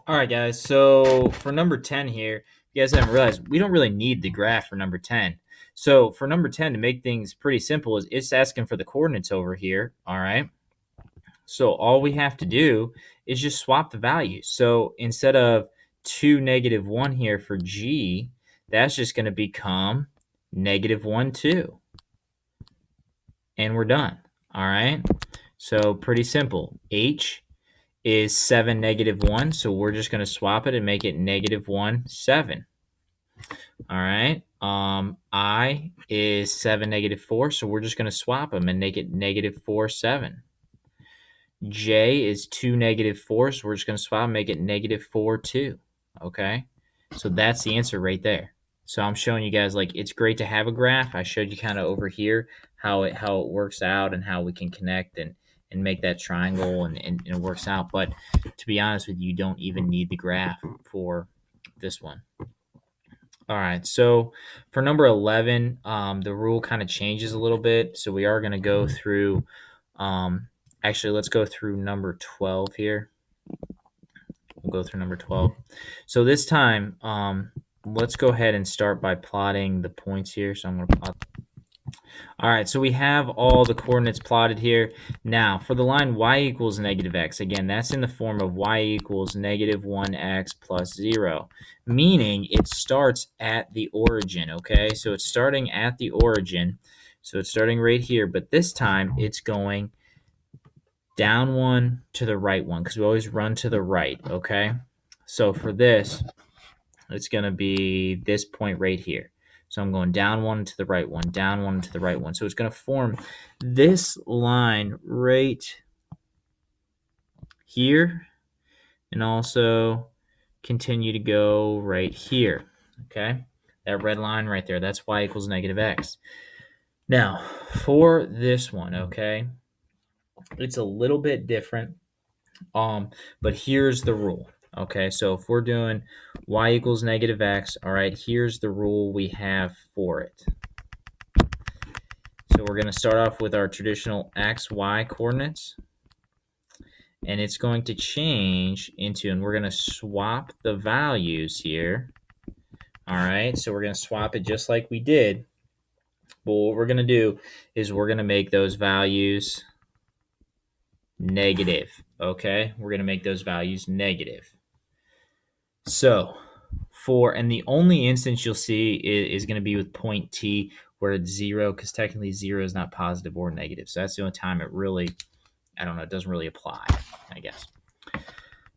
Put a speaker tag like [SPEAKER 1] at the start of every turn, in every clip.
[SPEAKER 1] All right, guys. So for number 10 here, you guys haven't realized we don't really need the graph for number 10. So for number 10, to make things pretty simple, is it's asking for the coordinates over here. All right. So all we have to do is just swap the values. So instead of 2, -1 here for G, that's just going to become -1, 2. And we're done. All right. So pretty simple. H is 7, -1. So we're just going to swap it and make it -1, 7. All right. I is 7, -4. So we're just going to swap them and make it -4, 7. J is 2, -4. So we're just going to swap and make it -4, 2. Okay. So that's the answer right there. So I'm showing you guys, like, it's great to have a graph. I showed you kind of over here how it works out and how we can connect and make that triangle and it works out. But to be honest with you, you don't even need the graph for this one. All right, so for number 11, the rule kind of changes a little bit. So we are going to go through, actually, let's go through number 12 here. We'll go through number 12. So this time, let's go ahead and start by plotting the points here. So I'm going to plot. All right, so we have all the coordinates plotted here. Now, for the line y equals -x, again, that's in the form of y equals -1x plus 0, meaning it starts at the origin, okay? So it's starting at the origin. So it's starting right here, but this time it's going down 1 to the right 1 because we always run to the right, okay? So for this, it's going to be this point right here. So I'm going down 1 to the right 1, down 1 to the right 1. So it's going to form this line right here and also continue to go right here, okay? That red line right there, that's y equals -x. Now, for this one, okay, it's a little bit different, but here's the rule. Okay, so if we're doing y equals -x, all right, here's the rule we have for it. So we're going to start off with our traditional x, y coordinates. And it's going to change into, and we're going to swap the values here. All right, so we're going to swap it just like we did. But what we're going to do is we're going to make those values negative. Okay, we're going to make those values negative. So and the only instance you'll see is going to be with point T where it's 0, because technically 0 is not positive or negative. So that's the only time it really, I don't know, it doesn't really apply, I guess.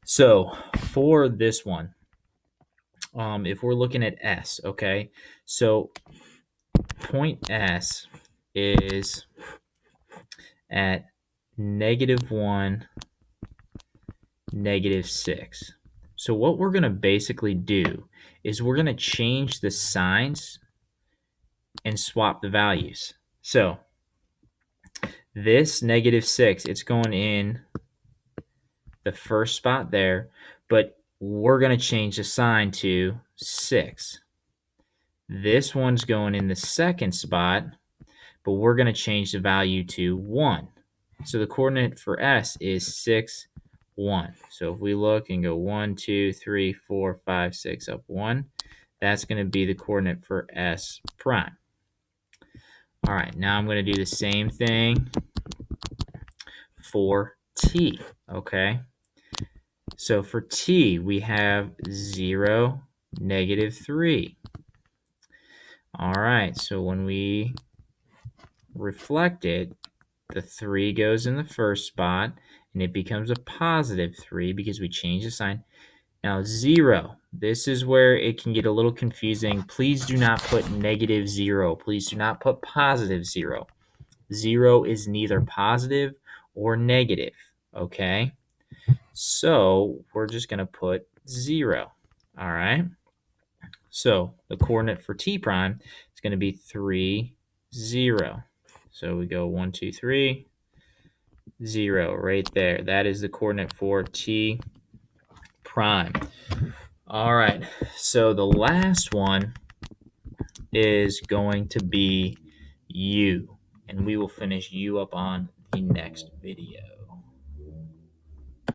[SPEAKER 1] So for this one, if we're looking at S, okay, so point S is at -1, -6. So what we're going to basically do is we're going to change the signs and swap the values. So this -6, it's going in the first spot there, but we're going to change the sign to 6. This one's going in the second spot, but we're going to change the value to 1. So the coordinate for S is 6, 1. So if we look and go 1, 2, 3, 4, 5, 6 up 1, that's going to be the coordinate for S prime. All right, now I'm going to do the same thing for T, okay? So for T, we have 0, -3. All right, so when we reflect it, the 3 goes in the first spot, and it becomes a +3 because we changed the sign. Now 0, this is where it can get a little confusing. Please do not put -0. Please do not put +0. 0 is neither positive or negative, okay? So we're just going to put 0, all right? So the coordinate for T prime is going to be 3, 0. So we go 1, 2, 3, 0 right there. That is the coordinate for T prime. All right, so the last one is going to be U, and we will finish U up on the next video.